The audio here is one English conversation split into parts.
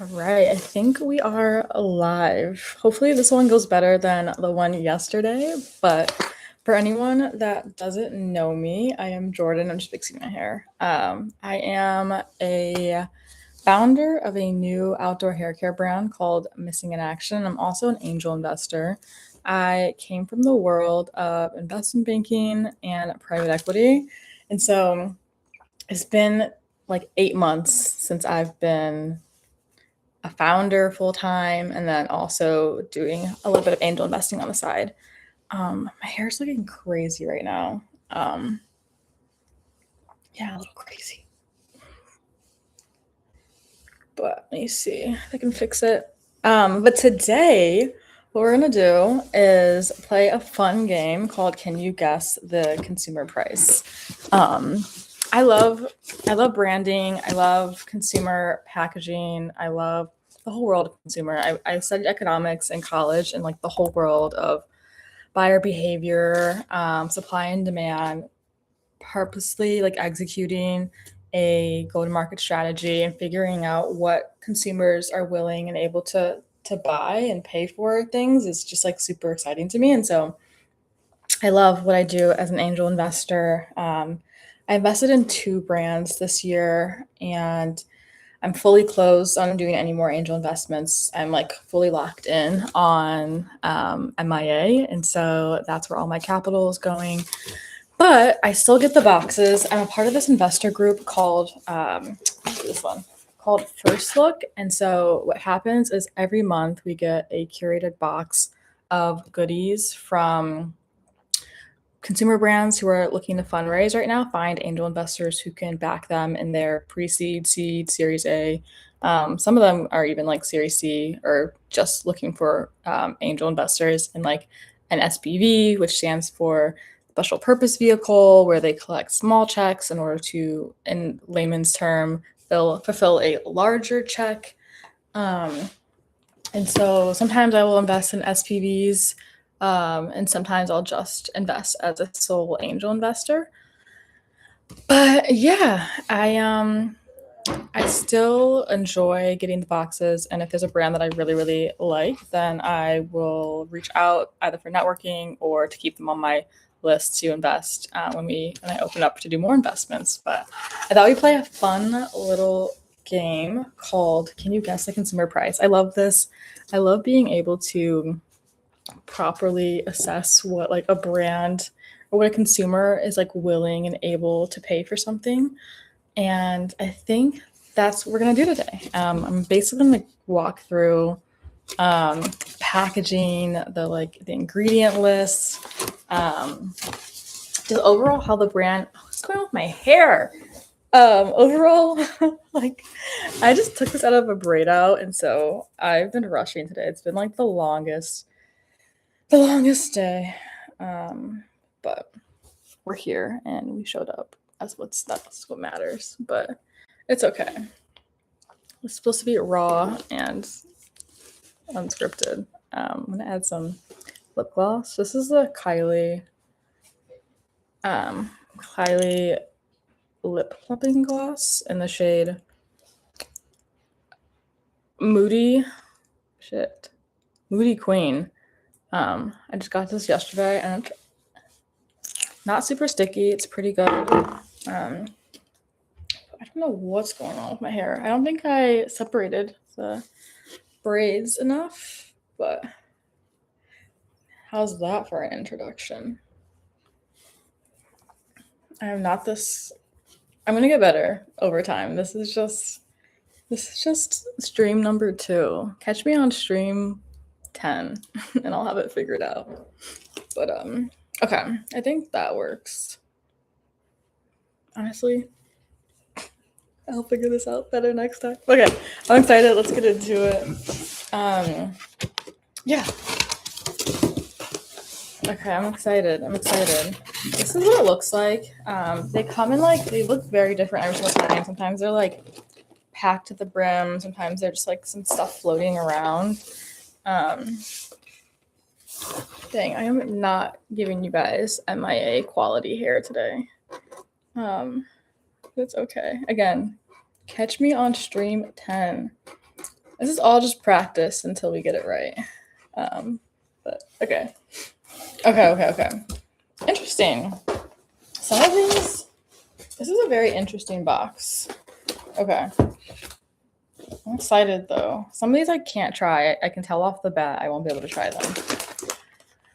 All right, I think we are live. Hopefully, this one goes better than the one yesterday. But for anyone that doesn't know me, I am Jordan. I'm just fixing my hair. I am a founder of a new outdoor hair care brand called Missing in Action. I'm also an angel investor. I came from the world of investment banking and private equity. And so it's been like 8 months since I've been a founder full time and then also doing a little bit of angel investing on the side. My hair's looking crazy right now. Yeah, a little crazy. But let me see if I can fix it. But today, what we're gonna do is play a fun game called "Can You Guess the Consumer Price?" Um, I love, I love branding. I love consumer packaging. I love the whole world of consumer. I studied economics in college and like the whole world of buyer behavior, supply and demand, purposely like executing a go-to-market strategy and figuring out what consumers are willing and able to buy and pay for things is just like super exciting to me. And so I love what I do as an angel investor. I invested in two brands this year, and I'm fully closed on doing any more angel investments. I'm like fully locked in on MIA, and so that's where all my capital is going. But I still get the boxes. I'm a part of this investor group called this one called First Look. And so what happens is every month we get a curated box of goodies from consumer brands who are looking to fundraise right now, find angel investors who can back them in their pre-seed, seed, Series A. Some of them are even like Series C or just looking for angel investors in like an SPV, which stands for special purpose vehicle, where they collect small checks in order to, in layman's term, they'll fulfill a larger check. Um, and so sometimes I will invest in SPVs, and sometimes I'll just invest as a sole angel investor. But yeah, I still enjoy getting the boxes, and if there's a brand that I really really like, then I will reach out either for networking or to keep them on my list to invest when I open up to do more investments. But I thought we'd play a fun little game called "Can You Guess the Consumer Price?" I love this. I love being able to properly assess what like a brand or what a consumer is like willing and able to pay for something. And I think that's what we're gonna do today. I'm basically gonna walk through um, packaging, the ingredient list, just overall how the brand. What's going on with my hair? Overall, like I just took this out of a braid out, and so I've been rushing today. It's been like the longest day. But we're here and we showed up. That's what matters. But it's okay. It's supposed to be raw and unscripted. I'm gonna add some lip gloss. This is the Kylie lip plumping gloss in the shade Moody. Shit, Moody Queen. I just got this yesterday and it's not super sticky. It's pretty good. I don't know what's going on with my hair. I don't think I separated the braids enough, but how's that for an introduction? I am not this. I'm gonna get better over time. This is just stream number 2. Catch me on stream 10, and I'll have it figured out. But okay, I think that works. Honestly, I'll figure this out better next time. Okay, I'm excited. Let's get into it. Yeah. Okay, I'm excited. This is what it looks like. They come in like they look very different every single time. Sometimes they're like packed to the brim. Sometimes they're just like some stuff floating around. Dang, I am not giving you guys MIA quality hair today. That's okay. Again, catch me on stream 10. This is all just practice until we get it right. But okay. Okay. Interesting. Some of these, this is a very interesting box. Okay. I'm excited though. Some of these I can't try. I can tell off the bat I won't be able to try them.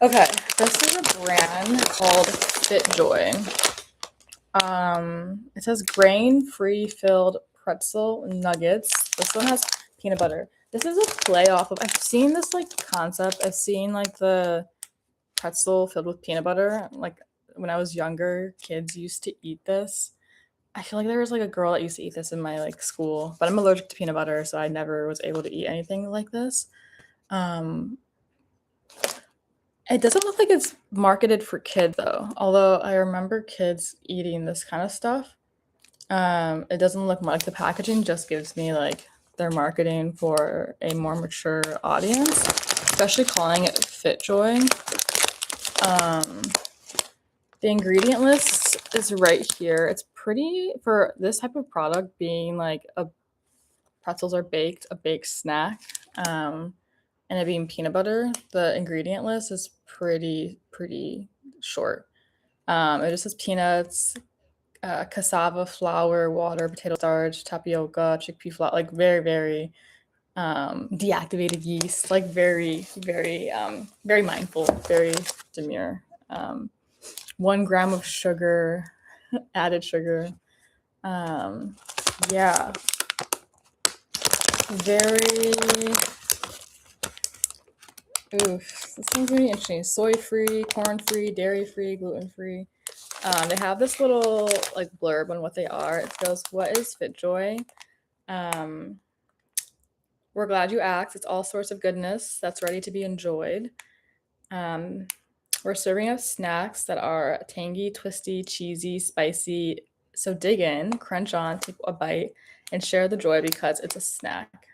Okay, this is a brand called FitJoy. It says grain-free filled pretzel nuggets. This one has peanut butter. This is a play off of, I've seen this like concept. I've seen like the pretzel filled with peanut butter. Like when I was younger, kids used to eat this. I feel like there was like a girl that used to eat this in my like school, but I'm allergic to peanut butter, so I never was able to eat anything like this. It doesn't look like it's marketed for kids though, although I remember kids eating this kind of stuff. It doesn't look like the packaging just gives me like they're marketing for a more mature audience, especially calling it FitJoy. The ingredient list is right here. It's pretty for this type of product being like pretzels are baked, a baked snack. And it being peanut butter, the ingredient list is pretty short. It just says peanuts, cassava flour, water, potato starch, tapioca, chickpea flour, like very deactivated yeast, like very mindful, very demure. 1 gram of sugar, added sugar. Yeah, very. Oof, this one's really interesting. Soy-free, corn-free, dairy-free, gluten-free. They have this little like blurb on what they are. It goes, "What is FitJoy? We're glad you asked. It's all sorts of goodness that's ready to be enjoyed. We're serving up snacks that are tangy, twisty, cheesy, spicy. So dig in, crunch on, take a bite, and share the joy because it's a snack."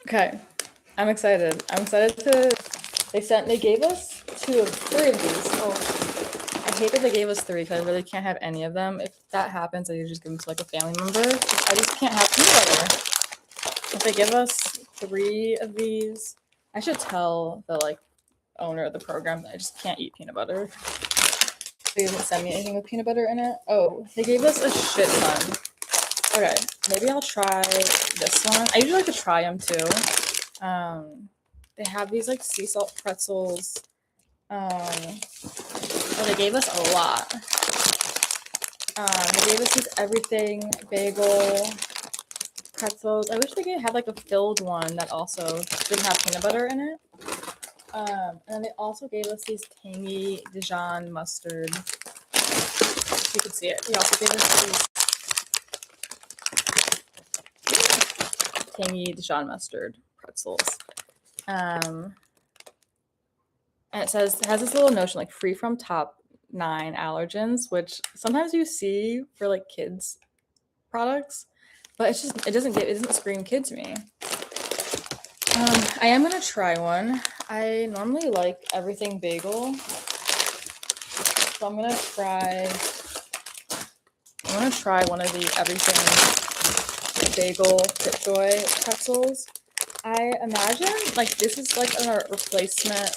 Okay, I'm excited. They gave us 3 of these. Oh, I hate that they gave us 3 because I really can't have any of them. If that happens, I just give them to like a family member. I just can't have peanut butter. If they give us 3 of these, I should tell the like owner of the program that I just can't eat peanut butter. They didn't send me anything with peanut butter in it. Oh, they gave us a shit ton. Okay, maybe I'll try this one. I usually like to try them too. They have these like sea salt pretzels. They gave us a lot. They gave us these everything bagel pretzels. I wish they had like a filled one that also didn't have peanut butter in it. And then they also gave us these tangy Dijon mustard. You can see it. They also gave us these tangy Dijon mustard pretzels. And it has this little notion like free from top 9 allergens, which sometimes you see for like kids products, but it doesn't scream kid to me. I am gonna try one. I normally like everything bagel, so I'm gonna try one of the everything bagel FitJoy pretzels. I imagine like this is like a replacement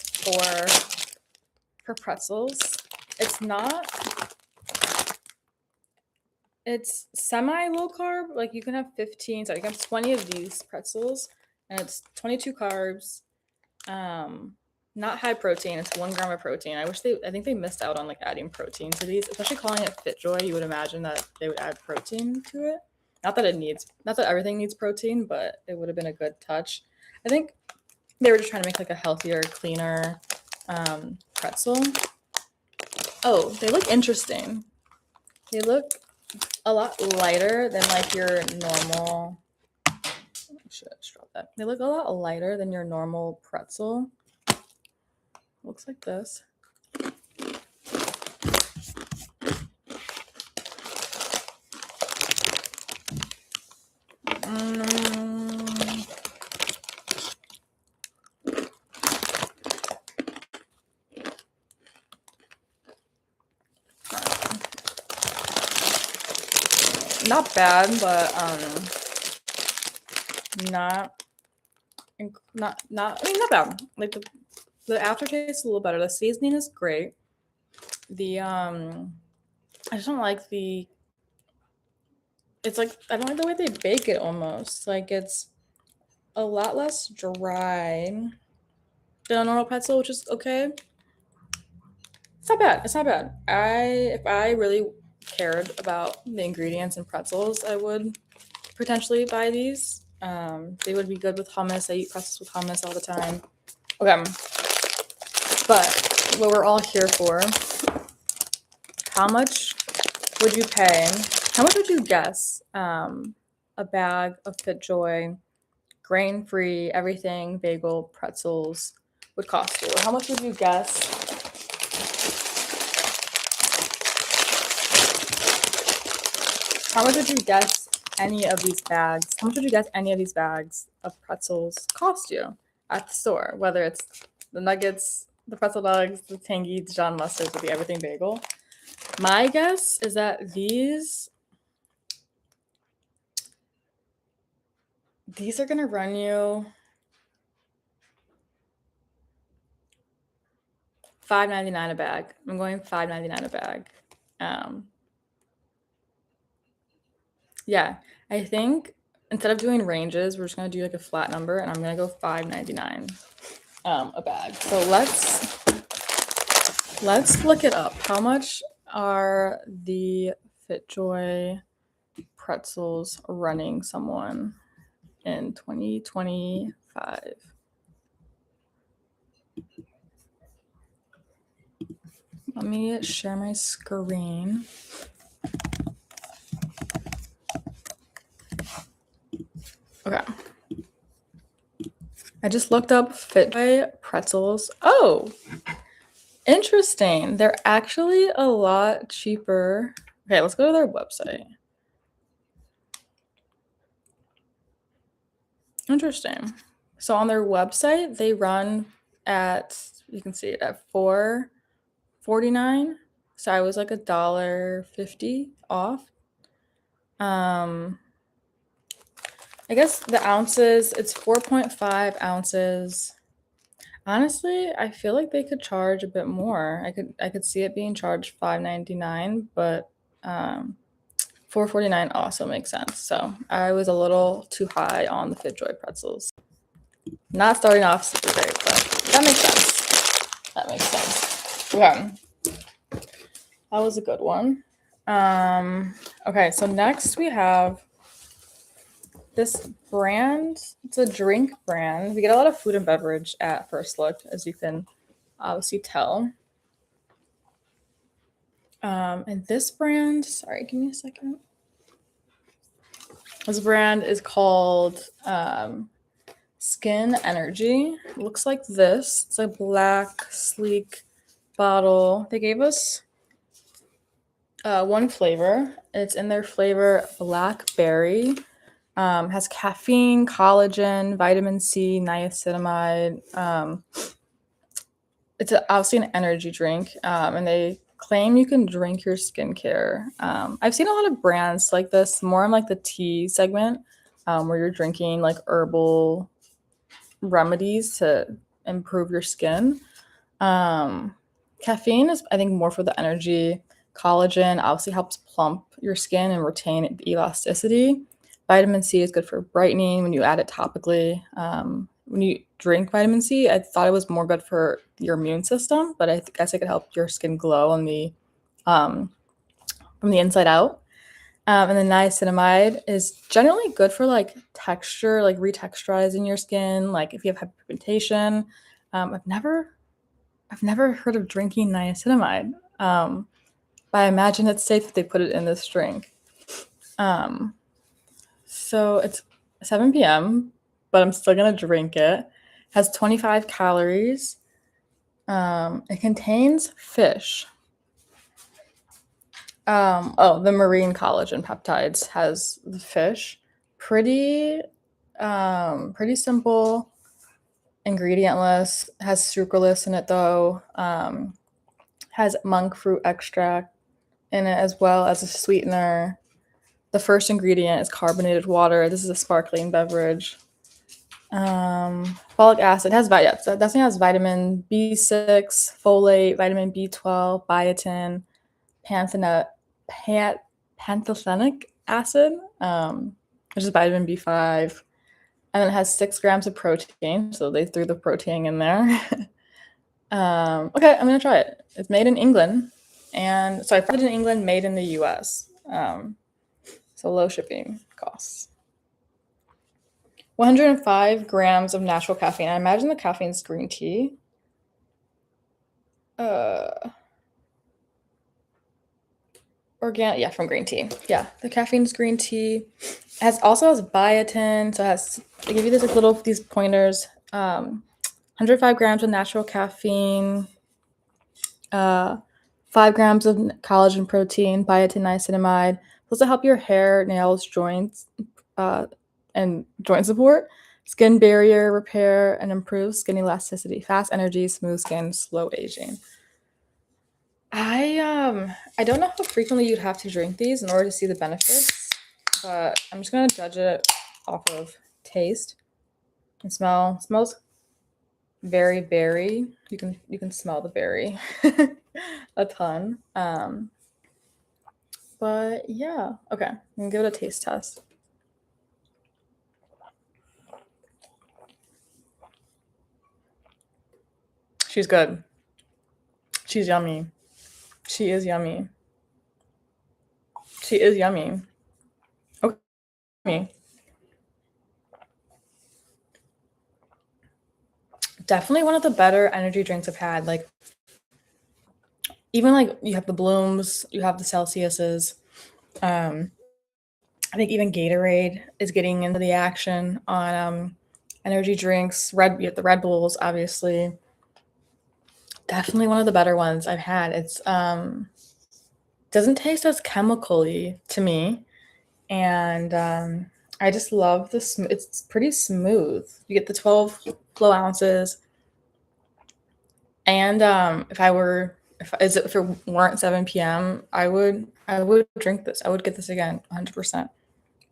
for pretzels. It's semi low carb. Like you can have 20 of these pretzels, and it's 22 carbs. Not high protein. It's 1 gram of protein. I think they missed out on like adding protein to these, especially calling it FitJoy. You would imagine that they would add protein to it. Not that everything needs protein, but it would have been a good touch. I think they were just trying to make like a healthier, cleaner pretzel. Oh, they look interesting. They look a lot lighter than like your normal. Should have dropped that. They look a lot lighter than your normal pretzel. Looks like this. not bad, but not I mean, not bad. Like the aftertaste is a little better. The seasoning is great. The I just don't like it's like I don't like the way they bake it almost. Like it's a lot less dry than a normal pretzel, which is okay. It's not bad. It's not bad. If I really cared about the ingredients in pretzels, I would potentially buy these. They would be good with hummus. I eat pretzels with hummus all the time. Okay, but what we're all here for, how much would you pay? How much would you guess a bag of FitJoy, grain-free, everything, bagel, pretzels would cost you? How much would you guess? How much would you guess any of these bags? How much would you guess any of these bags of pretzels cost you at the store? Whether it's the nuggets, the pretzel dogs, the tangy Dijon mustards with the everything bagel. My guess is that these are gonna run you $5.99 a bag. I'm going $5.99 a bag. Yeah, I think instead of doing ranges, we're just gonna do like a flat number, and I'm gonna go $5.99 a bag. So let's look it up. How much are the FitJoy pretzels running someone in 2025? Let me share my screen. Okay. I just looked up FitJoy pretzels. Oh, interesting. They're actually a lot cheaper. Okay, let's go to their website. Interesting. So on their website, they run at, you can see it at $4.49. So I was like $1.50 off. I guess the ounces, it's 4.5 ounces. Honestly, I feel like they could charge a bit more. I could see it being charged $5.99, but $4.49 also makes sense. So I was a little too high on the FitJoy pretzels. Not starting off super great, but that makes sense. That makes sense. Okay. That was a good one. Okay, so next we have this brand. It's a drink brand. We get a lot of food and beverage at First Look, as you can obviously tell. And this brand, sorry, give me a second. This brand is called Skin Energy. It looks like this. It's a black, sleek bottle. They gave us one flavor. It's in their flavor blackberry. Has caffeine, collagen, vitamin C, niacinamide. It's obviously an energy drink, and they claim you can drink your skincare. I've seen a lot of brands like this, more in like the tea segment, where you're drinking like herbal remedies to improve your skin. Caffeine is, I think, more for the energy. Collagen obviously helps plump your skin and retain the elasticity. Vitamin C is good for brightening when you add it topically. When you drink vitamin C, I thought it was more good for your immune system, but I guess it could help your skin glow on the from the inside out. And then niacinamide is generally good for like texture, like retexturizing your skin. Like if you have hyperpigmentation, I've never heard of drinking niacinamide, but I imagine it's safe if they put it in this drink. So it's 7 p.m., but I'm still gonna drink it. It has 25 calories. It contains fish. The marine collagen peptides has the fish. Pretty simple ingredient list. Has sucralose in it though. Has monk fruit extract in it as well as a sweetener. The first ingredient is carbonated water. This is a sparkling beverage. Folic acid has so it definitely has vitamin B6, folate, vitamin B12, biotin, pantheno- pan- pantothenic acid, which is vitamin B5, and then it has 6 grams of protein. So they threw the protein in there. Okay, I'm gonna try it. It's made in England, and so I found it in England, made in the U.S. So low shipping costs. 105 grams of natural caffeine. I imagine the caffeine's green tea. Organic, yeah, from green tea. Yeah, the caffeine's green tea. It also has biotin, so it has. They give you these like little these pointers. 105 grams of natural caffeine. 5 grams of collagen protein, biotin, niacinamide. Supposed to help your hair, nails, joints, and joint support, skin barrier repair, and improve skin elasticity, fast energy, smooth skin, slow aging. I don't know how frequently you'd have to drink these in order to see the benefits, but I'm just gonna judge it off of taste and smell. It smells very berry. You can smell the berry a ton. But yeah, okay. I'm gonna give it a taste test. She's good. She's yummy. She is yummy. She is yummy. Okay. Definitely one of the better energy drinks I've had. Like, even like you have the Blooms, you have the Celsiuses. I think even Gatorade is getting into the action on energy drinks. You have the Red Bulls, obviously. Definitely one of the better ones I've had. It's doesn't taste as chemically to me, and I just love the. It's pretty smooth. You get the 12 flow ounces, and if it weren't 7 p.m., I would drink this. I would get this again, 100%.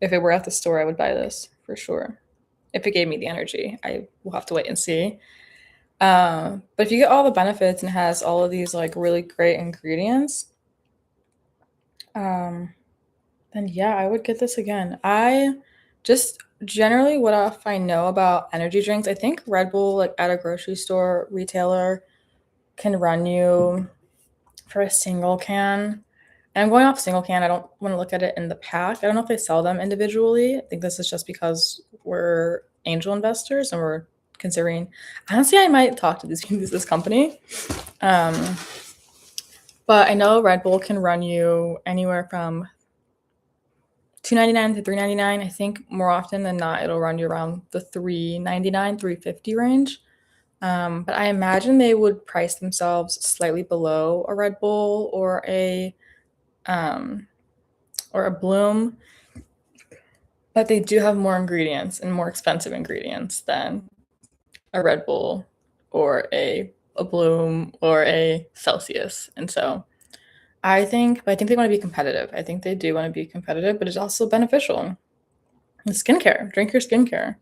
If it were at the store, I would buy this for sure. If it gave me the energy, I will have to wait and see. But if you get all the benefits and has all of these like really great ingredients, um, then yeah, I would get this again. I just generally what if I know about energy drinks, I think Red Bull like at a grocery store retailer can run you for a single can. And I'm going off single can. I don't want to look at it in the pack. I don't know if they sell them individually. I think this is just because we're angel investors and we're considering. Honestly, I might talk to this company. But I know Red Bull can run you anywhere from $2.99 to $3.99. I think more often than not, it'll run you around the $3.99, $3.50 range. But I imagine they would price themselves slightly below a Red Bull or a Bloom, but they do have more ingredients and more expensive ingredients than a Red Bull or a Bloom or a Celsius. And so I think they want to be competitive. I think they do want to be competitive, but it's also beneficial. And skincare, drink your skincare.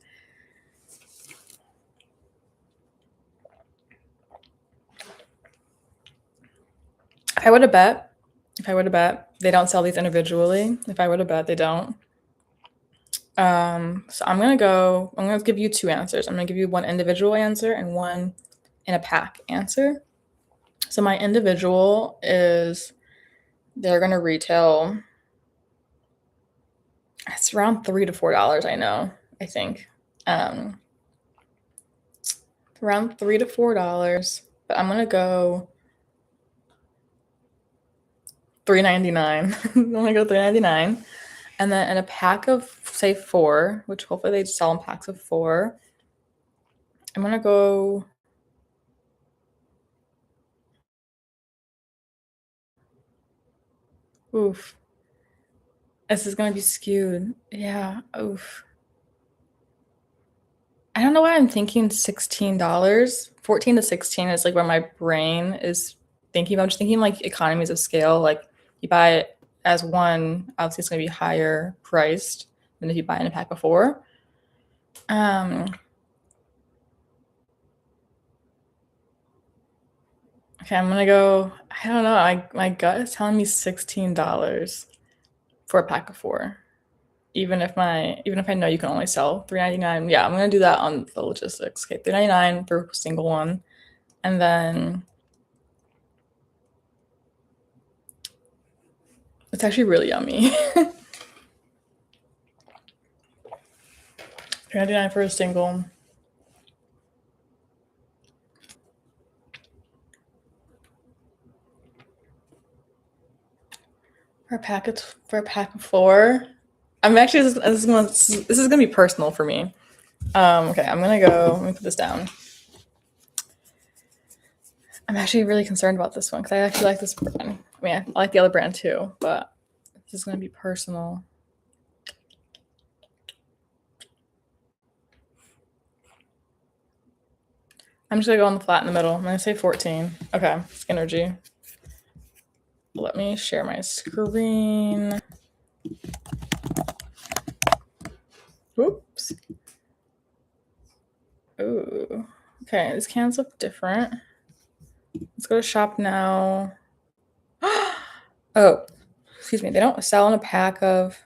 If I would have bet, they don't sell these individually. If I would have bet, they don't. So I'm gonna give you two answers. I'm gonna give you one individual answer and one in a pack answer. So my individual is they're gonna retail. It's around $3 to $4. I know. I think around $3 to $4. But I'm gonna go $3.99. I'm gonna go $3.99, and then in a pack of say 4, which hopefully they sell in packs of 4. I'm gonna go. Oof. This is gonna be skewed. Yeah. Oof. I don't know why I'm thinking $16. 14 to 16 is like where my brain is thinking about. I'm just thinking like economies of scale. Like you buy as one, obviously it's going to be higher priced than if you buy in a pack of 4. Okay, I'm gonna go. I don't know. My gut is telling me $16 for a pack of 4. Even if I know you can only sell $3.99. Yeah, I'm gonna do that on the logistics. Okay, $3.99 for a single one, and then it's actually really yummy. $3.99 for a single. For a pack of 4. I'm actually this is gonna be personal for me. Okay, I'm gonna go. Let me put this down. I'm actually really concerned about this one because I actually like this brand. I mean, I like the other brand too, but this is gonna be personal. I'm just gonna go on the flat in the middle. I'm gonna say 14. Okay, Skinergy. Let me share my screen. Oops. Ooh. Okay, these cans look different. Let's go to shop now. Oh, excuse me. They don't sell in a pack of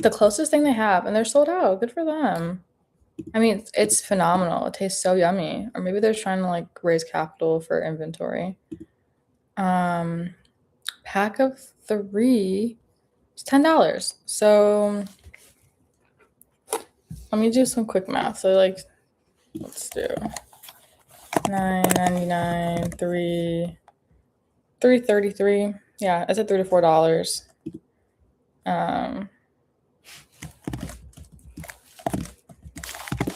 the closest thing they have, and they're sold out. Good for them. I mean, it's phenomenal. It tastes so yummy. Or maybe they're trying to like raise capital for inventory. Pack of 3 is $10. So let me do some quick math. So like, let's do $9.99, $3.33. Yeah, I said $3 to $4.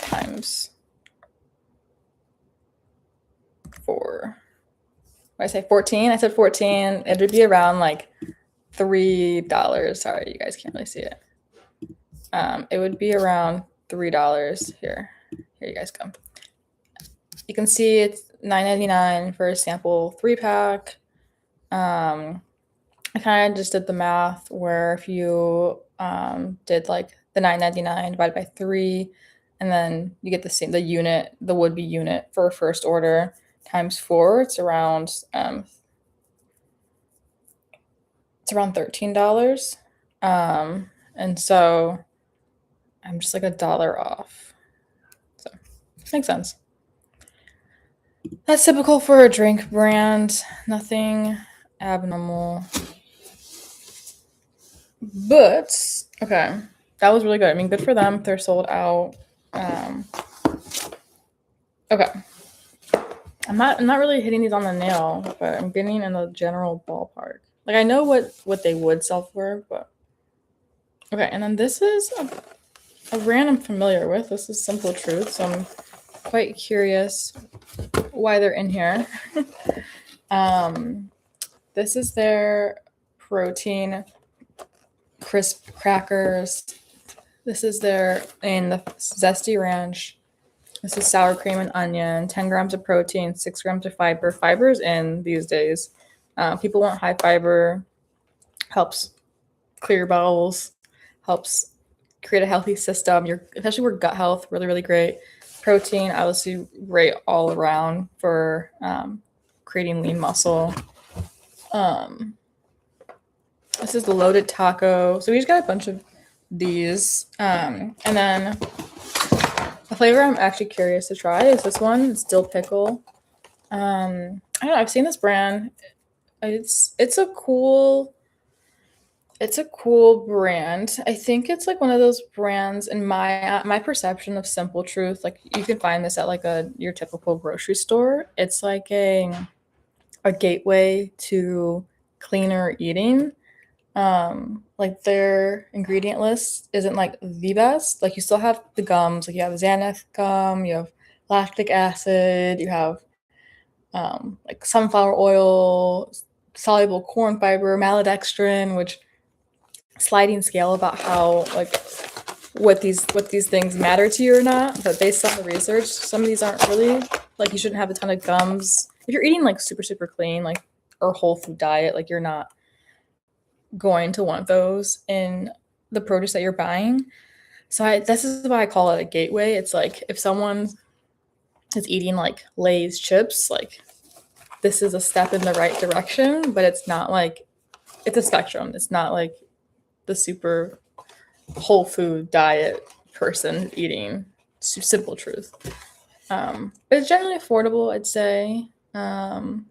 Times 4. What did I say? 14? I said 14. It would be around like $3. Sorry, you guys can't really see it. It would be around $3 here. Here you guys go. You can see it's $9.99 for a sample 3-pack. I kind of just did the math where if you did like the $9.99 divided by 3, and then you get the unit, the would-be unit for a first order times 4, it's around $13. And so I'm just like $1 off. So makes sense. That's typical for a drink brand. Nothing abnormal. But okay, that was really good. I mean, good for them. They're sold out. Okay. I'm not really hitting these on the nail, but I'm getting in the general ballpark. Like I know what they would sell for, but okay. And then this is a brand I'm familiar with. This is Simple Truth, so I'm quite curious why they're in here. This is their protein crisp crackers. This is their in the zesty ranch. This is sour cream and onion, 10 grams of protein, 6 grams of fiber. Fiber's in these days. People want high fiber, helps clear your bowels, helps create a healthy system. Especially for gut health, really, really great. Protein, obviously great all around for creating lean muscle. This is the loaded taco. So we just got a bunch of these. And then the flavor I'm actually curious to try is this one. It's dill pickle. I don't know. I've seen this brand. It's a cool brand. I think it's like one of those brands in my perception of Simple Truth. Like you can find this at like your typical grocery store. It's like a gateway to cleaner eating. Like their ingredient list isn't like the best. Like you still have the gums, like you have Xanax gum, you have lactic acid, you have like sunflower oil, soluble corn fiber, maltodextrin, which sliding scale about how like what these things matter to you or not. But based on the research, some of these aren't really like you shouldn't have a ton of gums if you're eating like super clean, like or whole food diet. Like you're not going to want those in the produce that you're buying. So this is why I call it a gateway. It's like if someone is eating like Lay's chips, like this is a step in the right direction, but it's not like it's a spectrum. It's not like the super whole food diet person eating Simple Truth. But it's generally affordable, I'd say. 0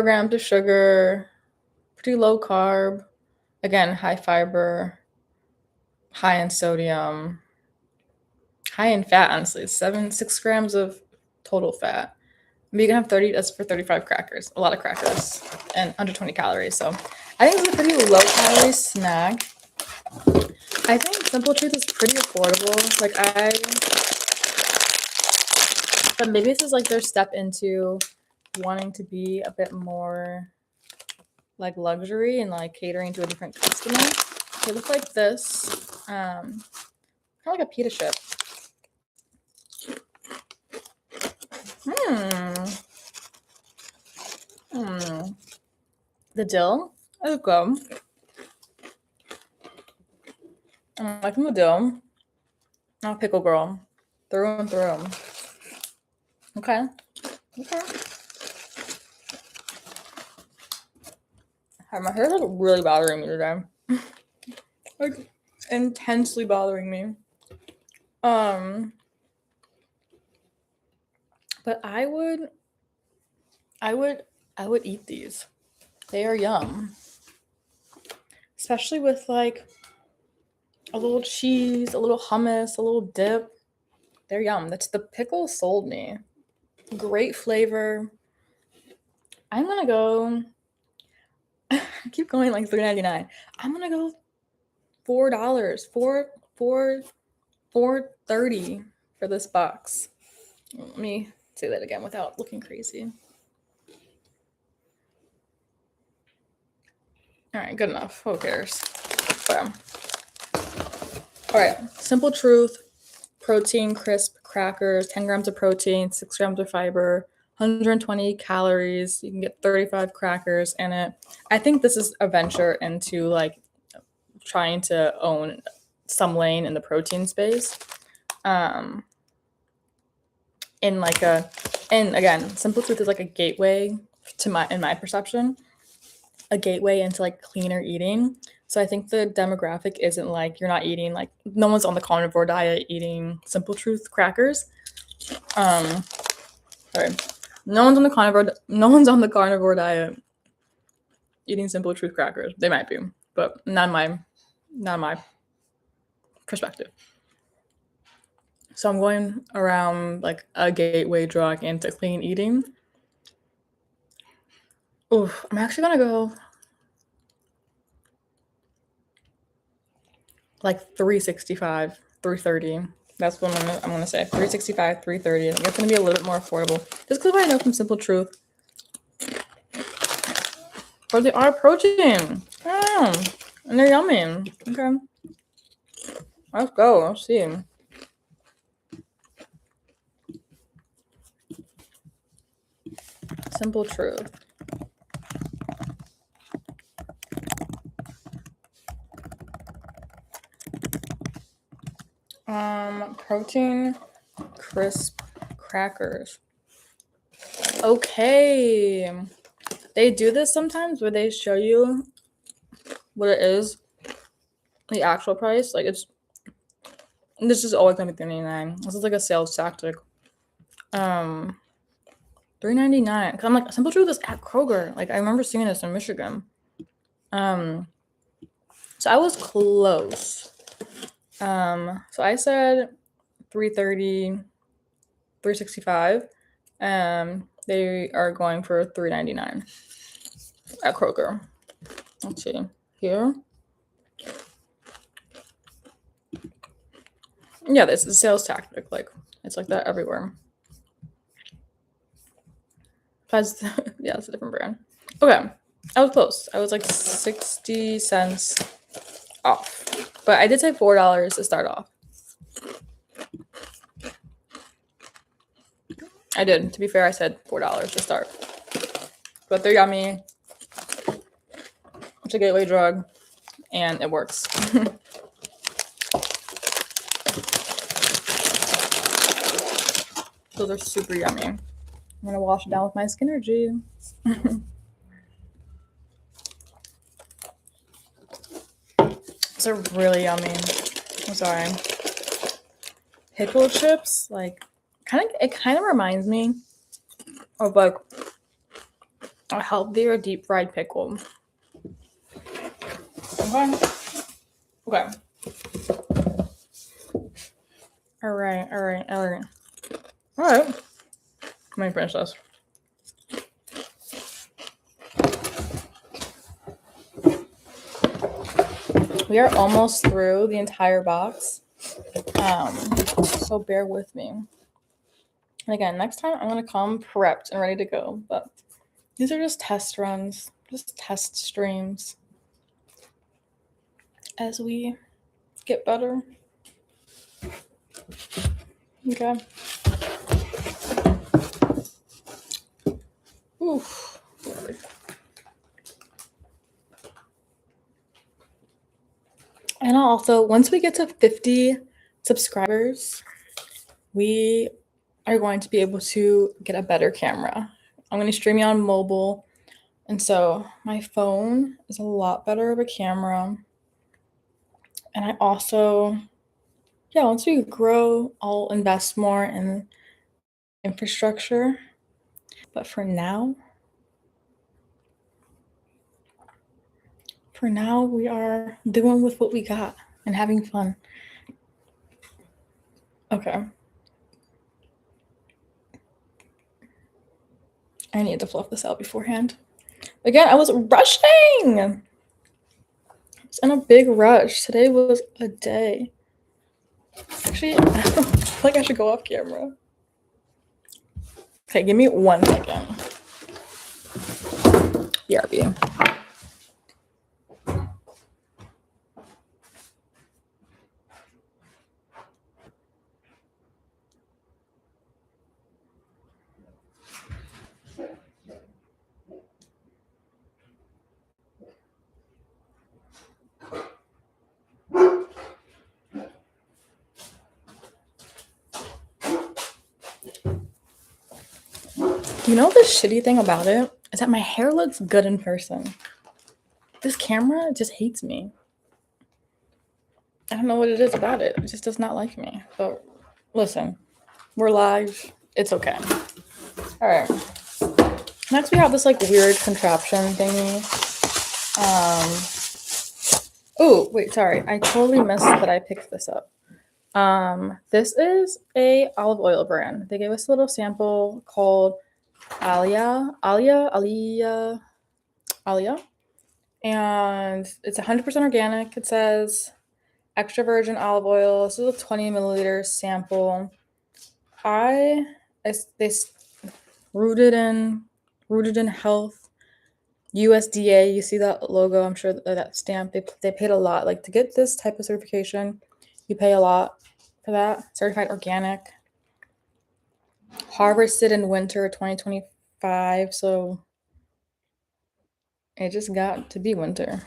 grams of sugar, pretty low carb, again, high fiber, high in sodium, high in fat, honestly. 6 grams of total fat. But you can have 30, that's for 35 crackers, a lot of crackers, and under 20 calories. So I think it's a pretty low calorie snack. I think Simple Truth is pretty affordable. But maybe this is like their step into wanting to be a bit more like luxury and like catering to a different customer. They look like this, kind of like a pita chip. The dill is good. I'm liking the dill. I'm a pickle girl, through and through. Okay. My hair's like really bothering me today. Like intensely bothering me. But I would eat these. They are yum. Especially with like a little cheese, a little hummus, a little dip. They're yum. That's the pickle sold me. Great flavor. I'm gonna go. I keep going like $3.99. I'm gonna go $4, $4.30 for this box. Let me say that again without looking crazy. All right, good enough. Who cares? Okay. All right, Simple Truth, protein crisp crackers, 10 grams of protein, 6 grams of fiber, 120 calories. You can get 35 crackers in it. I think this is a venture into like trying to own some lane in the protein space. And again, Simple Truth is like a gateway in my perception, a gateway into like cleaner eating. So I think the demographic isn't like you're not eating like no one's on the carnivore diet eating Simple Truth crackers. Sorry. No one's on the carnivore diet eating Simple Truth crackers. They might be, but not my perspective. So I'm going around like a gateway drug into clean eating. Oof, I'm actually gonna go like 365, 330. That's what I'm gonna say. 365, 330. I think it's gonna be a little bit more affordable. Just because I know from Simple Truth. But they are protein. And they're yummy. Okay. Let's go. Let's see. Simple Truth. Protein crisp crackers. Okay. They do this sometimes where they show you what it is, the actual price. Like this is always gonna be $3.99. This is like a sales tactic. $3.99. Cause I'm like, Simple Truth is at Kroger. Like I remember seeing this in Michigan. So I was close. So I said 330, 365. They are going for $3.99 at Kroger. Let's see here. Yeah, this is a sales tactic. Like it's like that everywhere. Yeah, it's a different brand. Okay, I was close. I was like 60 cents off, but I did say $4 to start off. I did. To be fair, I said $4 to start, but they're yummy. such a gateway drug, and it works. Those are super yummy. I'm gonna wash it down with my Skinergy. Those are really yummy. I'm sorry. Pickle chips, like, it kind of reminds me of like a healthier deep fried pickle. Okay. Okay. All right. Let me finish this. We are almost through the entire box. So bear with me. And again, next time I'm gonna come prepped and ready to go. But these are just test runs, just test streams as we get better. Okay. Oof. And also, once we get to 50 subscribers, we are going to be able to get a better camera. I'm going to stream you on mobile. And so my phone is a lot better of a camera. And I also, once we grow, I'll invest more in infrastructure. But for now, we are doing with what we got and having fun. Okay. I need to fluff this out beforehand. Again, I was rushing. I was in a big rush. Today was a day. Actually, I feel like I should go off camera. Okay, give me 1 second. BRB. You know the shitty thing about it is that my hair looks good in person. This camera just hates me. I don't know what it is about it. It just does not like me. But listen, we're live. It's okay. All right. Next, we have this like weird contraption thingy. Oh, wait, sorry. I totally missed that I picked this up. This is a olive oil brand. They gave us a little sample called Alia, and it's 100% organic. It says extra virgin olive oil. This is a 20 milliliter sample. They rooted in health. USDA. You see that logo? I'm sure that stamp. They paid a lot. Like to get this type of certification, you pay a lot for that. Certified organic. Harvested in winter 2025. So it just got to be winter.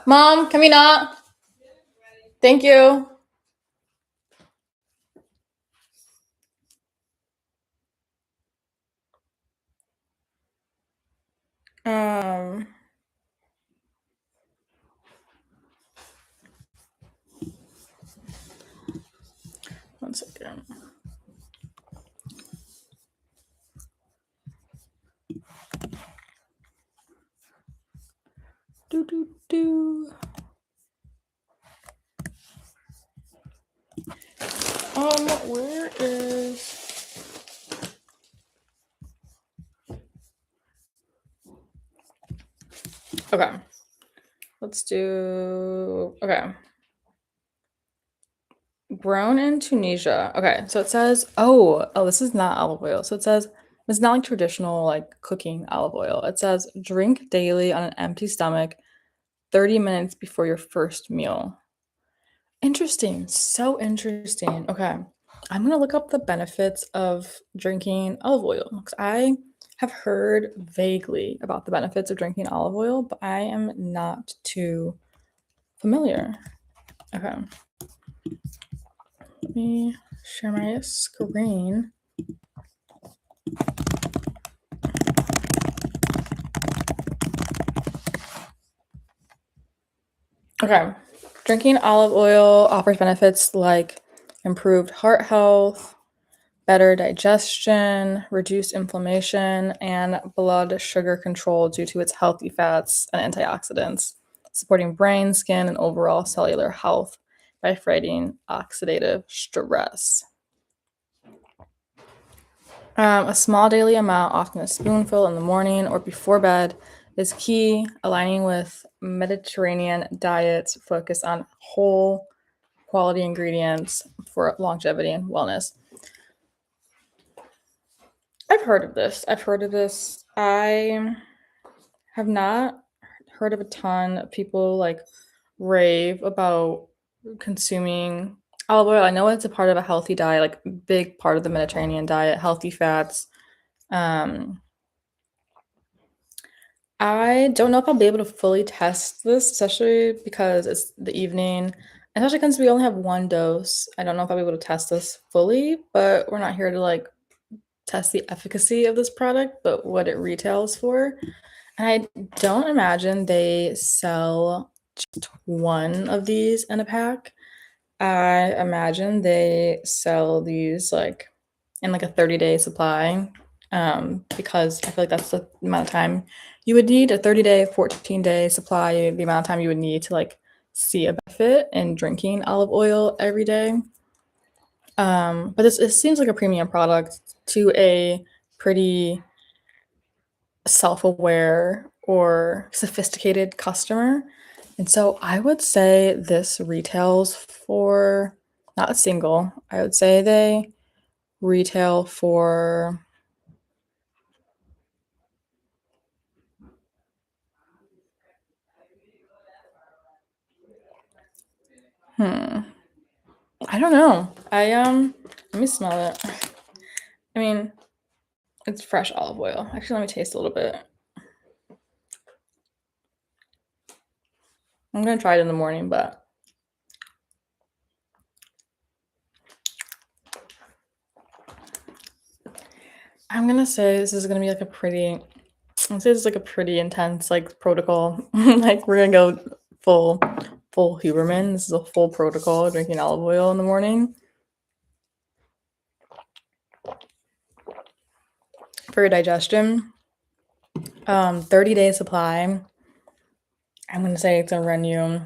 Mom, can we not? Thank you. One second. Where is... Okay. Let's do... Okay. Grown in Tunisia. Okay, so it says... Oh, this is not olive oil. So it says... It's not like traditional like cooking olive oil. It says drink daily on an empty stomach 30 minutes before your first meal. Interesting. So interesting. Okay. I'm going to look up the benefits of drinking olive oil because I have heard vaguely about the benefits of drinking olive oil, but I am not too familiar. Okay. Let me share my screen. Okay. Drinking olive oil offers benefits like improved heart health, better digestion, reduced inflammation, and blood sugar control due to its healthy fats and antioxidants, supporting brain, skin, and overall cellular health by fighting oxidative stress. A small daily amount, often a spoonful in the morning or before bed, is key, aligning with Mediterranean diets focused on whole quality ingredients for longevity and wellness. I've heard of this. I have not heard of a ton of people like rave about consuming olive oil. I know it's a part of a healthy diet, like big part of the Mediterranean diet, healthy fats. Um, I don't know if I'll be able to fully test this, especially because it's the evening. Especially because we only have one dose. I don't know if I'll be able to test this fully, but we're not here to like test the efficacy of this product, but what it retails for. And I don't imagine they sell just one of these in a pack. I imagine they sell these like in like a 30-day supply, because I feel like that's the amount of time you would need, a 30-day, 14-day supply, the amount of time you would need to like see a benefit in drinking olive oil every day. But it seems like a premium product to a pretty self-aware or sophisticated customer. And so I would say this retails for not a single. I would say they retail for hmm. I don't know. Let me smell it. I mean, it's fresh olive oil. Actually, let me taste a little bit. I'm gonna try it in the morning, but I'm gonna say this is gonna be like a pretty I'd say it's like a pretty intense like protocol. Like we're gonna go full Huberman. This is a full protocol drinking olive oil in the morning. For your digestion, 30-day supply. I'm gonna say it's gonna run you.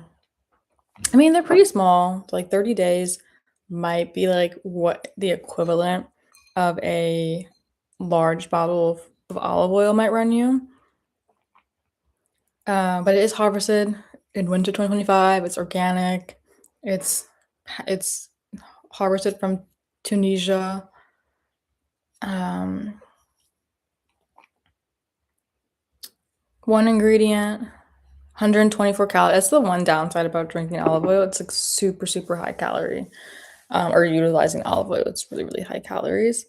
I mean, they're pretty small. Like 30 days might be like what the equivalent of a large bottle of olive oil might run you. But it is harvested in winter 2025. It's organic. It's harvested from Tunisia. Um, one ingredient, 124 calories. That's the one downside about drinking olive oil. It's like super, super high calorie. Or utilizing olive oil, it's really, really high calories.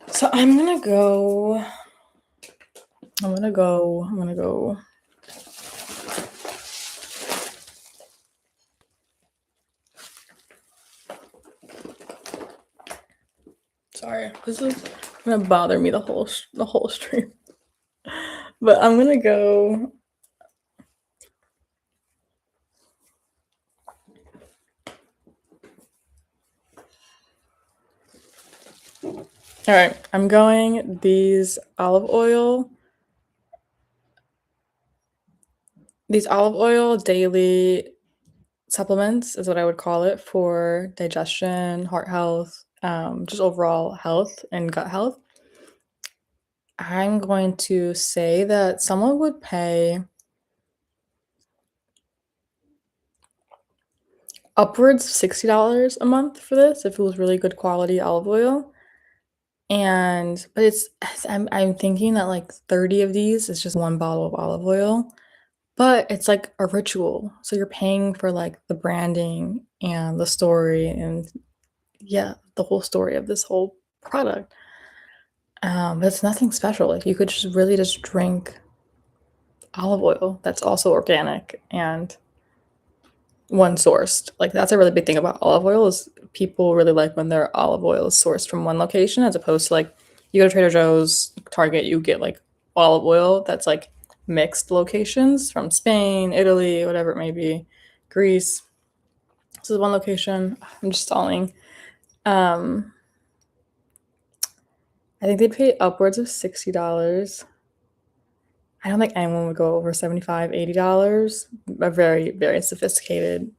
So I'm gonna go. I'm gonna go. Sorry, this is gonna bother me the whole stream. But I'm gonna go. All right, I'm going these olive oil daily supplements is what I would call it for digestion, heart health, just overall health and gut health. I'm going to say that someone would pay upwards of $60 a month for this if it was really good quality olive oil. But I'm thinking that like 30 of these is just one bottle of olive oil, but it's like a ritual. So you're paying for like the branding and the story and yeah, the whole story of this whole product. But it's nothing special. Like you could just really just drink olive oil that's also organic and one sourced. Like that's a really big thing about olive oil is people really like when their olive oil is sourced from one location as opposed to like you go to Trader Joe's, Target, you get like olive oil that's like mixed locations from Spain, Italy, whatever it may be, Greece. This is one location. I'm just stalling. I think they'd pay upwards of $60. I don't think anyone would go over $75, $80. A very, very sophisticated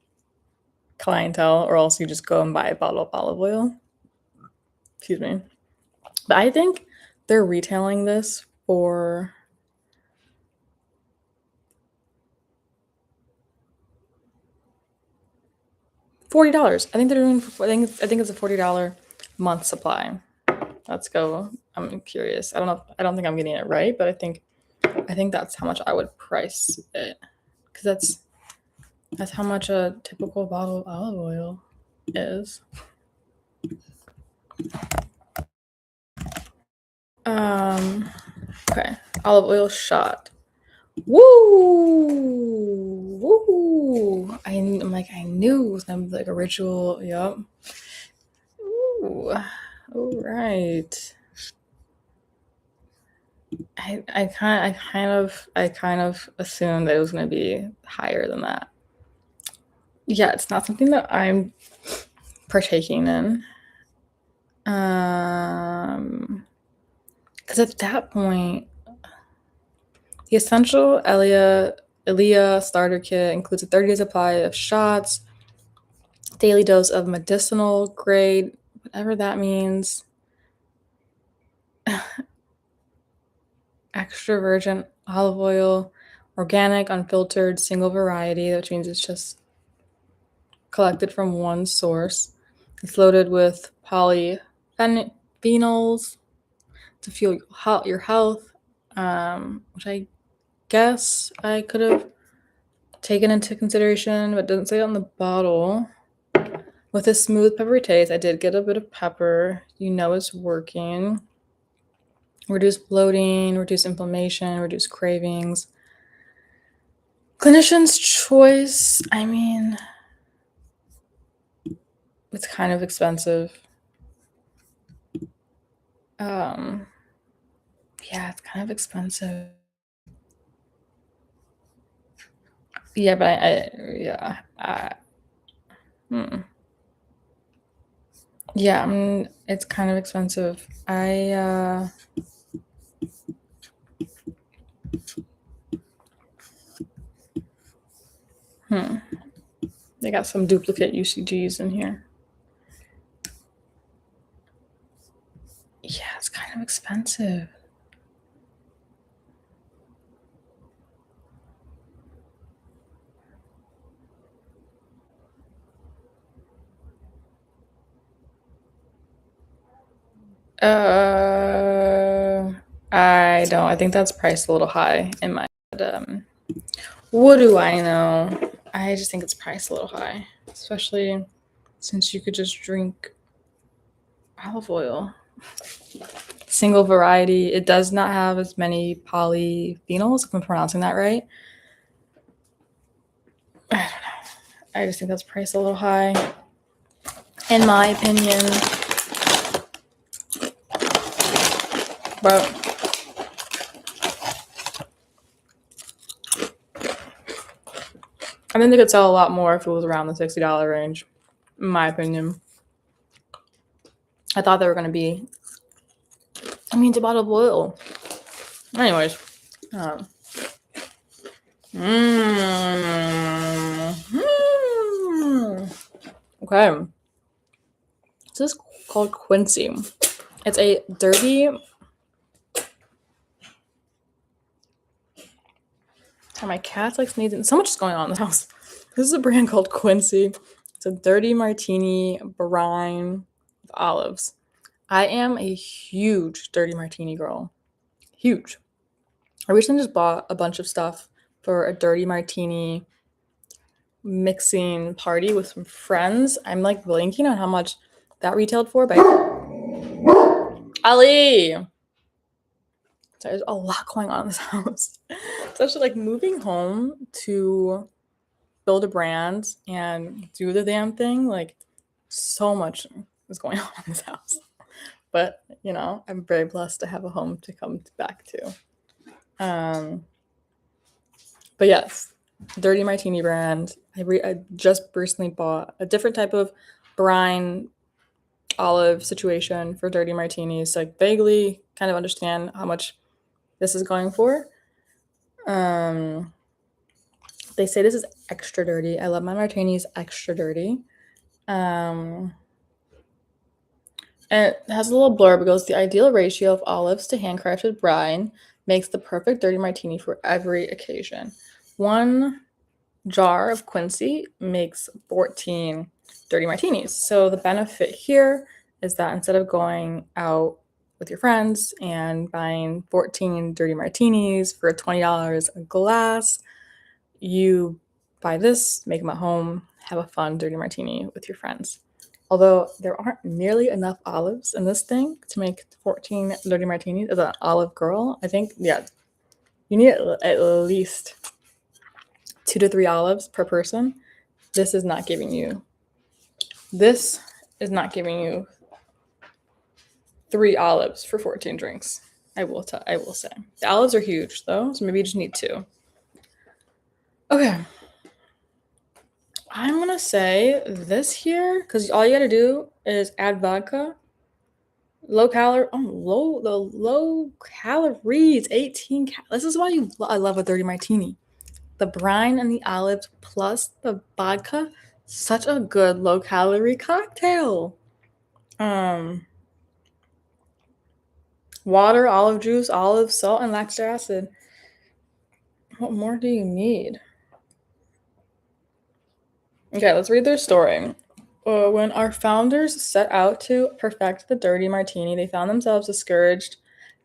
clientele, or else you just go and buy a bottle of olive oil. Excuse me. But I think they're retailing this for $40. I think they're doing. I think it's a $40 month supply. Let's go. I'm curious. I don't know. I don't think I'm getting it right, but I think that's how much I would price it because that's how much a typical bottle of olive oil is. Okay. Olive oil shot. Woo! Woo! I'm like, I knew it was gonna be like a ritual. Yup. Ooh. All right. I kind of assumed that it was gonna be higher than that. Yeah, it's not something that I'm partaking in. Because at that point, the essential Elia starter kit includes a 30-day supply of shots, daily dose of medicinal grade, whatever that means, extra virgin olive oil, organic, unfiltered, single variety, which means it's just collected from one source. It's loaded with polyphenols to fuel your health, which I guess I could have taken into consideration, but doesn't say it on the bottle. With a smooth peppery taste, I did get a bit of pepper. You know it's working. Reduce bloating, reduce inflammation, reduce cravings. Clinician's choice, I mean, it's kind of expensive. Yeah, it's kind of expensive. Yeah, but yeah, it's kind of expensive. They got some duplicate UCGs in here. Yeah, it's kind of expensive. I don't. I think that's priced a little high in my head. What do I know? I just think it's priced a little high, especially since you could just drink olive oil. Single variety. It does not have as many polyphenols, if I'm pronouncing that right. I don't know. I just think that's priced a little high, in my opinion. But I think they could sell a lot more if it was around the $60 range, in my opinion. I thought they were going to be, it's a bottle of oil. Anyways. Okay. This is called Quincy. It's a dirty. My cat's like sneezing. So much is going on in the house. This is a brand called Quincy. It's a dirty martini brine with olives. I am a huge dirty martini girl. Huge. I recently just bought a bunch of stuff for a dirty martini mixing party with some friends. I'm like blanking on how much that retailed for, but Ali! There's a lot going on in this house. Especially like moving home to build a brand and do the damn thing. Like so much is going on in this house. But you know, I'm very blessed to have a home to come back to. But yes, Dirty Martini brand. I just recently bought a different type of brine olive situation for dirty martinis. Like vaguely kind of understand how much this is going for. They say this is extra dirty. I love my martinis extra dirty. And it has a little blurb. It goes, the ideal ratio of olives to handcrafted brine makes the perfect dirty martini for every occasion. 1 jar of Quincy makes 14 dirty martinis. So the benefit here is that instead of going out with your friends and buying 14 dirty martinis for $20 a glass, you buy this, make them at home, have a fun dirty martini with your friends. Although there aren't nearly enough olives in this thing to make 14 dirty martinis. As an olive girl, I think, yeah, you need at least 2 to 3 olives per person. This is not giving you 3 olives for 14 drinks. I will say. The olives are huge though, so maybe you just need 2. Okay. I'm gonna say this here because all you gotta do is add vodka. Low calories, 18 This is why I love a dirty martini. The brine and the olives plus the vodka, such a good low calorie cocktail. Water, olive juice, olives, salt, and lactic acid. What more do you need? Okay, let's read their story. When our founders set out to perfect the dirty martini, they found themselves discouraged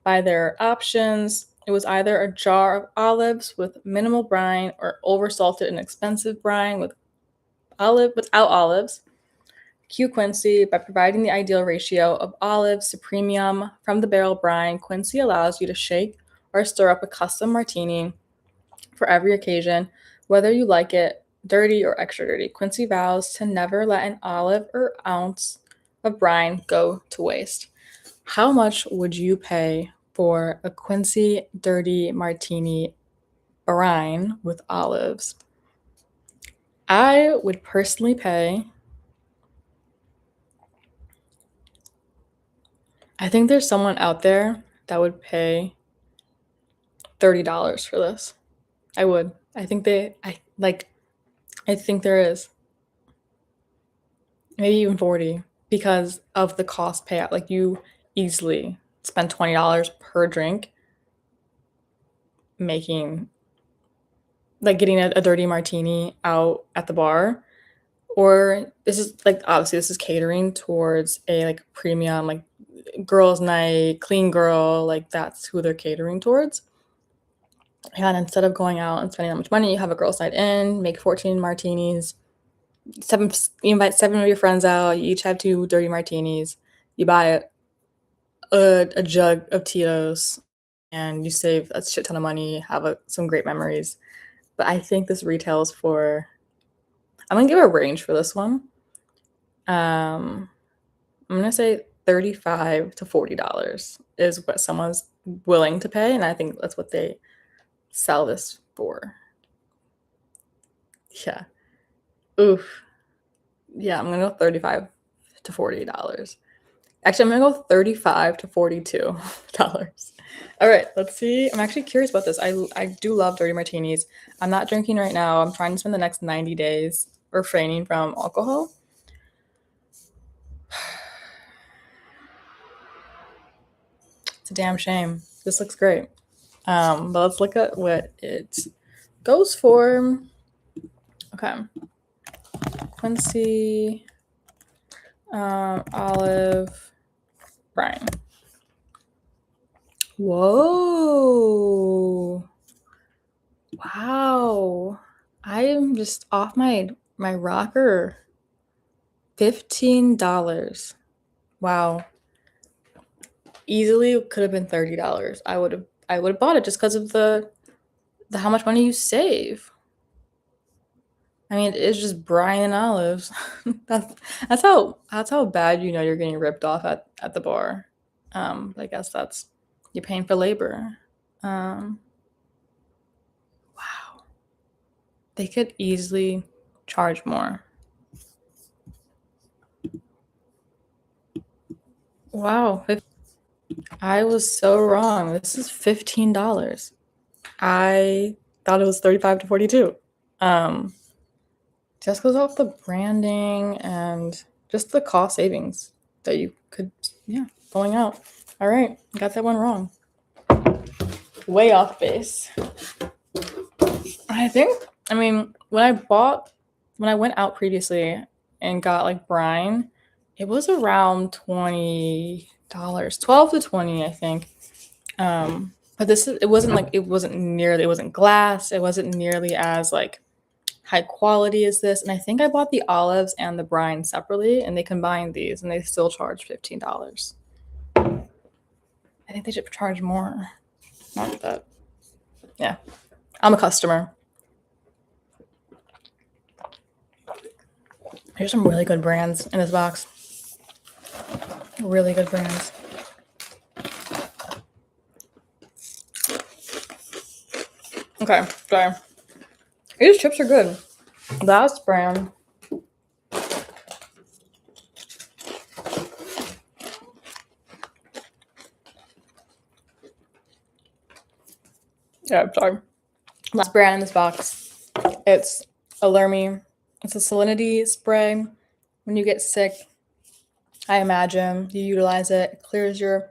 by their options. It was either a jar of olives with minimal brine or oversalted and expensive brine without olives. Q Quincy, by providing the ideal ratio of olives to premium from the barrel brine, Quincy allows you to shake or stir up a custom martini for every occasion, whether you like it dirty or extra dirty. Quincy vows to never let an olive or ounce of brine go to waste. How much would you pay for a Quincy dirty martini brine with olives? I would personally pay, I think there's someone out there that would pay $30 for this. I would. I think there is. Maybe even 40 because of the cost payout. Like you easily spend $20 per drink making getting a dirty martini out at the bar. Or this is obviously this is catering towards a premium girls night, clean girl, that's who they're catering towards. And instead of going out and spending that much money, you have a girls night in, make 14 martinis. You invite 7 of your friends out, you each have 2 dirty martinis, you buy a jug of Tito's, and you save a shit ton of money, have some great memories. But I think this retails for, I'm gonna give a range for this one. I'm gonna say $35 to $40 is what someone's willing to pay, and I think that's what they sell this for. Yeah. Oof. Yeah, I'm gonna go $35 to $40. Actually, I'm gonna go $35 to $42. All right, let's see. I'm actually curious about this. I do love dirty martinis. I'm not drinking right now. I'm trying to spend the next 90 days refraining from alcohol. It's a damn shame. This looks great. But let's look at what it goes for. Okay. Quincy, olive, brine. Whoa. Wow. I am just off my rocker. $15. Wow. Easily could have been $30. I would have I would have bought it just because of the how much money you save. I mean, it's just brine and olives. That's how bad you know you're getting ripped off at the bar. I guess that's you're paying for labor. Wow, they could easily charge more. Wow, I was so wrong. This is $15. I thought it was 35 to 42. Just goes off the branding and just the cost savings that you could, pulling out. All right, got that one wrong. Way off base. I mean, when I went out previously and got like brine, it was around $20, 12 to 20, I think. But it wasn't glass. It wasn't nearly as like high quality as this. And I think I bought the olives and the brine separately, and they combined these, and they still charge $15. I think they should charge more. Not that. Yeah, I'm a customer. Here's some really good brands in this box. Really good brands. Okay, sorry. These chips are good. Last brand. Yeah, sorry. Last brand in this box. It's Alermi. It's a salinity spray. When you get sick, I imagine you utilize it. It clears your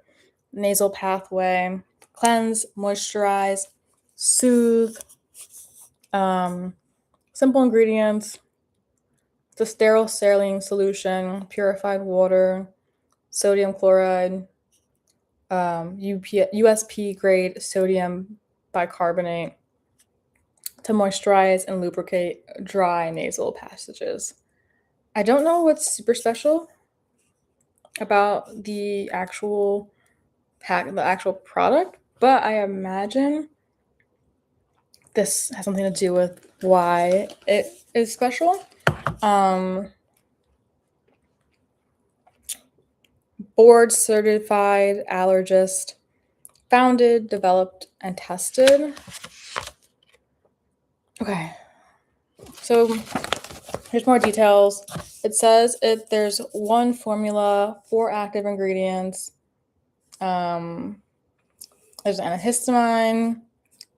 nasal pathway. Cleanse, moisturize, soothe. Simple ingredients. It's a sterile saline solution, purified water, sodium chloride, USP grade sodium bicarbonate to moisturize and lubricate dry nasal passages. I don't know what's super special about the actual product, but I imagine this has something to do with why it is special. Board certified allergist, founded, developed, and tested. Okay, so here's more details. It says there's one formula, 4 active ingredients. There's an antihistamine.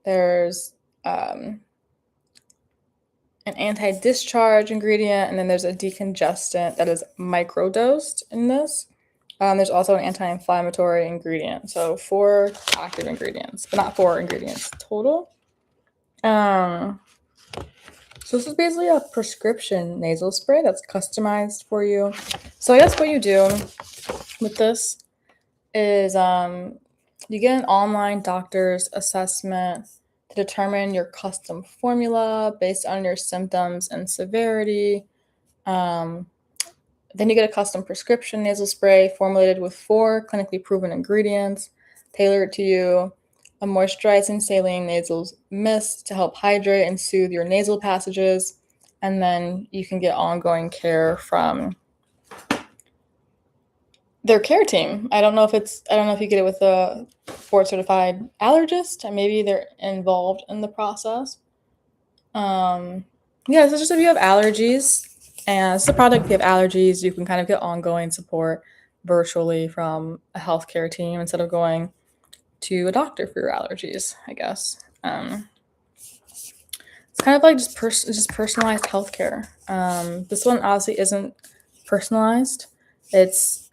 There's an anti-discharge ingredient, and then there's a decongestant that is microdosed in this. There's also an anti-inflammatory ingredient. So 4 active ingredients, but not 4 ingredients total. So this is basically a prescription nasal spray that's customized for you. So I guess what you do with this is you get an online doctor's assessment to determine your custom formula based on your symptoms and severity. Then you get a custom prescription nasal spray formulated with 4 clinically proven ingredients, tailored to you. A moisturizing saline nasal mist to help hydrate and soothe your nasal passages. And then you can get ongoing care from their care team. I don't know if you get it with a board certified allergist, and maybe they're involved in the process. So just if you have allergies, and it's a product, if you have allergies, you can kind of get ongoing support virtually from a healthcare team instead of going to a doctor for your allergies, I guess. It's kind of like just personalized healthcare. This one obviously isn't personalized. It's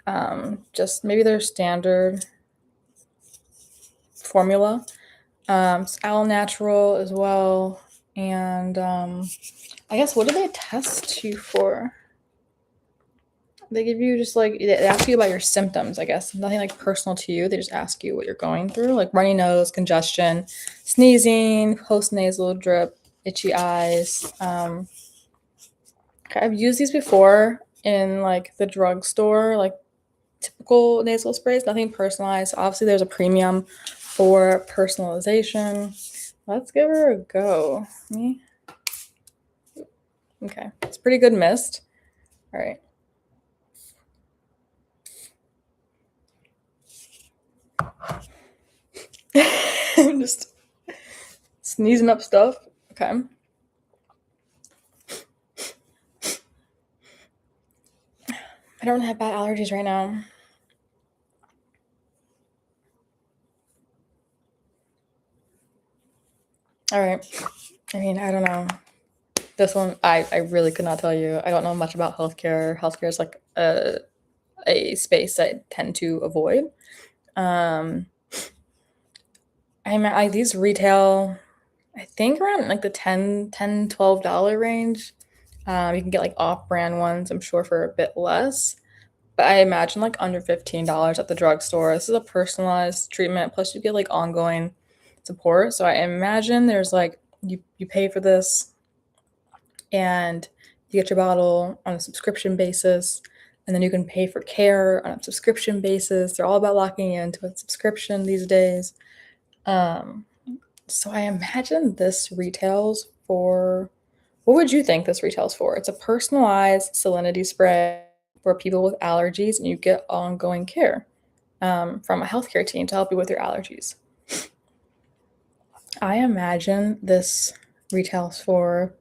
just maybe their standard formula. It's all natural as well. And I guess, what do they test you for? They give you just like, they ask you about your symptoms, I guess. Nothing like personal to you. They just ask you what you're going through, like runny nose, congestion, sneezing, post-nasal drip, itchy eyes. I've used these before in like the drugstore, like typical nasal sprays, nothing personalized. Obviously, there's a premium for personalization. Let's give her a go. Me? Okay, it's pretty good mist. All right. I'm just sneezing up stuff. Okay. I don't have bad allergies right now. All right. I mean, I don't know. This one, I really could not tell you. I don't know much about healthcare. Healthcare is like a space I tend to avoid. These retail, I think around like the $10-$12 range. You can get like off-brand ones, I'm sure, for a bit less. But I imagine like under $15 at the drugstore. This is a personalized treatment. Plus, you get like ongoing support. So I imagine there's like you pay for this, and you get your bottle on a subscription basis, and then you can pay for care on a subscription basis. They're all about locking you into a subscription these days. So I imagine this retails for, what would you think this retails for? It's a personalized salinity spray for people with allergies, and you get ongoing care from a healthcare team to help you with your allergies. I imagine this retails for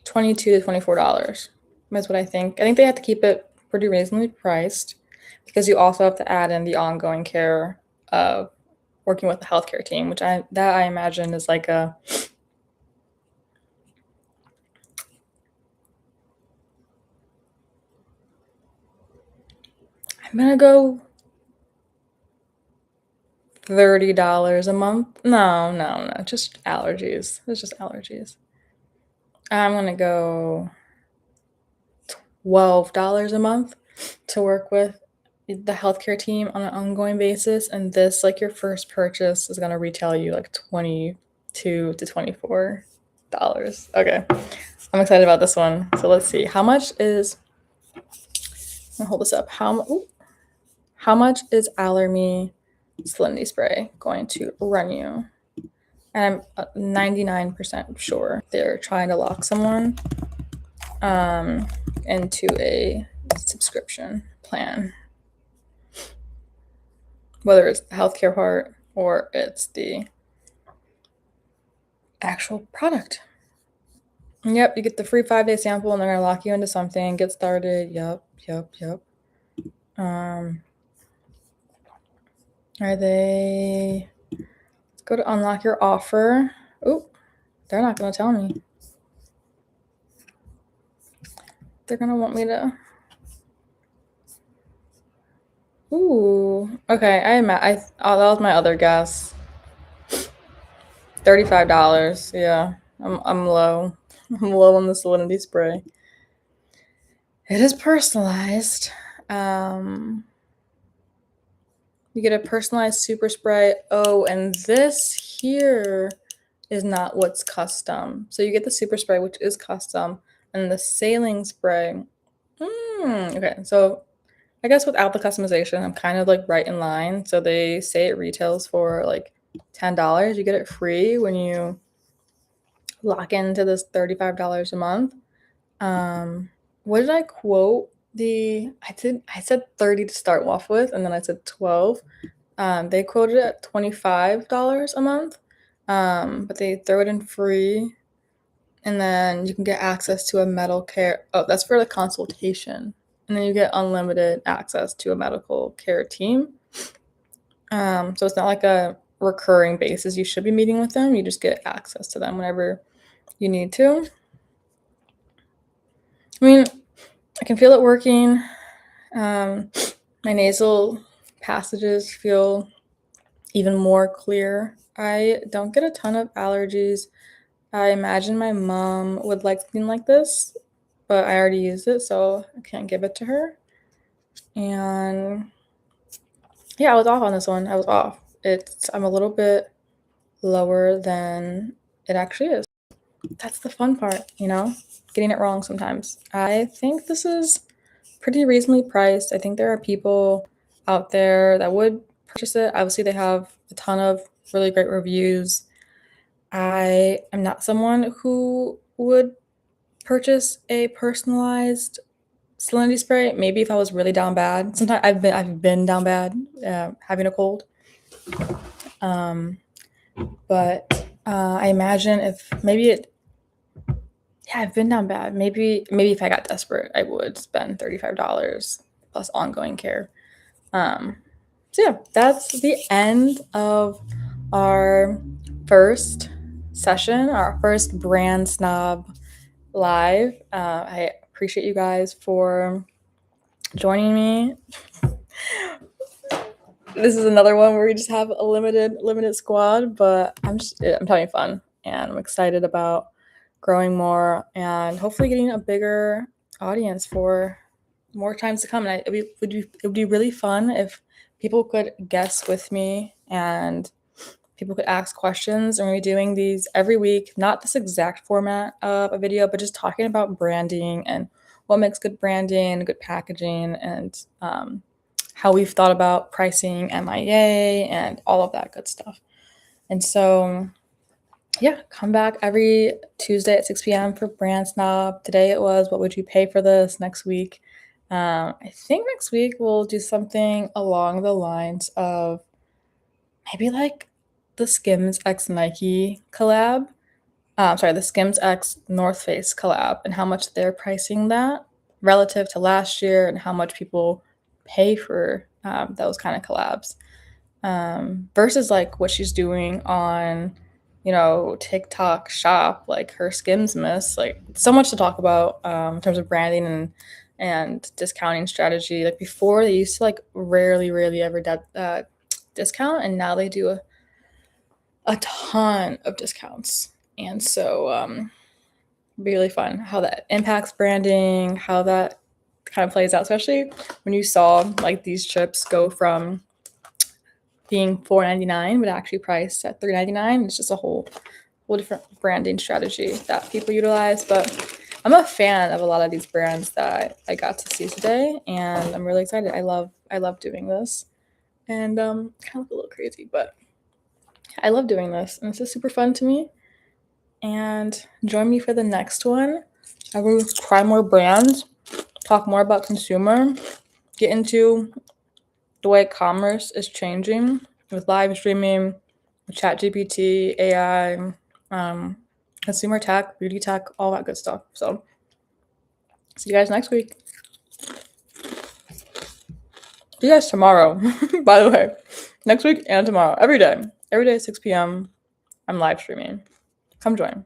$22 to $24. That's what I think. I think they have to keep it pretty reasonably priced because you also have to add in the ongoing care of working with the healthcare team, which I imagine is like a, I'm gonna go $30 a month. No, just allergies. It's just allergies. I'm gonna go $12 a month to work with the healthcare team on an ongoing basis, and this, like, your first purchase is gonna retail you like $22 to $24. Okay, I'm excited about this one. So let's see, how much is? I'm gonna hold this up. How much is Allerme salinity spray going to run you? And I'm 99% sure they're trying to lock someone into a subscription plan, whether it's the healthcare part or it's the actual product. Yep, you get the free 5-day sample, and they're gonna lock you into something. Get started. Yep. Are they? Let's go to unlock your offer. Oh, they're not gonna tell me. They're gonna want me to. Ooh, okay. That was my other guess. $35. Yeah, I'm low. I'm low on the salinity spray. It is personalized. You get a personalized super spray. Oh, and this here is not what's custom. So you get the super spray, which is custom, and the saline spray. Okay, so I guess without the customization, I'm kind of like right in line. So they say it retails for like $10. You get it free when you lock into this $35 a month. What did I quote? I said 30 to start off with, and then I said 12. They quoted it at $25 a month, but they throw it in free, and then you can get access to a medical care. Oh, that's for the consultation, and then you get unlimited access to a medical care team. So it's not like a recurring basis. You should be meeting with them. You just get access to them whenever you need to. I mean, I can feel it working. My nasal passages feel even more clear. I don't get a ton of allergies. I imagine my mom would like something like this, but I already used it, so I can't give it to her. And yeah, I was off on this one. I was off. I'm a little bit lower than it actually is. That's the fun part, getting it wrong sometimes. I think this is pretty reasonably priced. I think there are people out there that would purchase it. Obviously, they have a ton of really great reviews. I am not someone who would purchase a personalized salinity spray. Maybe if I was really down bad. Sometimes I've been down bad, having a cold. Um, but I imagine if maybe it, yeah, I've been down bad. Maybe if I got desperate, I would spend $35 plus ongoing care. Um, so yeah, that's the end of our first session, our first brand snob live. I appreciate you guys for joining me. This is another one where we just have a limited squad, but I'm having fun, and I'm excited about growing more and hopefully getting a bigger audience for more times to come. And it would be really fun if people could guess with me and people could ask questions. And we're doing these every week, not this exact format of a video, but just talking about branding and what makes good branding, good packaging, and how we've thought about pricing MIA and all of that good stuff. And so, yeah, come back every Tuesday at 6 p.m. for Brand Snob. Today it was, what would you pay for this? Next week, I think next week we'll do something along the lines of maybe like the Skims x Nike collab. The Skims x North Face collab and how much they're pricing that relative to last year and how much people pay for those kind of collabs versus like what she's doing on, TikTok Shop, like her Skims miss. Like so much to talk about in terms of branding and discounting strategy. Like before, they used to like rarely ever discount, and now they do a ton of discounts. And so be really fun how that impacts branding, how that kind of plays out, especially when you saw like these chips go from being $4.99 but actually priced at $3.99. It's just a whole different branding strategy that people utilize. But I'm a fan of a lot of these brands that I got to see today, and I'm really excited. I love doing this, and kind of look a little crazy, but I love doing this, and this is super fun to me. And join me for the next one. I will try more brands, talk more about consumer, get into the way commerce is changing with live streaming, with ChatGPT, AI, consumer tech, beauty tech, all that good stuff. So see you guys next week. See you guys tomorrow, by the way. Next week and tomorrow. Every day at 6 p.m. I'm live streaming. Come join.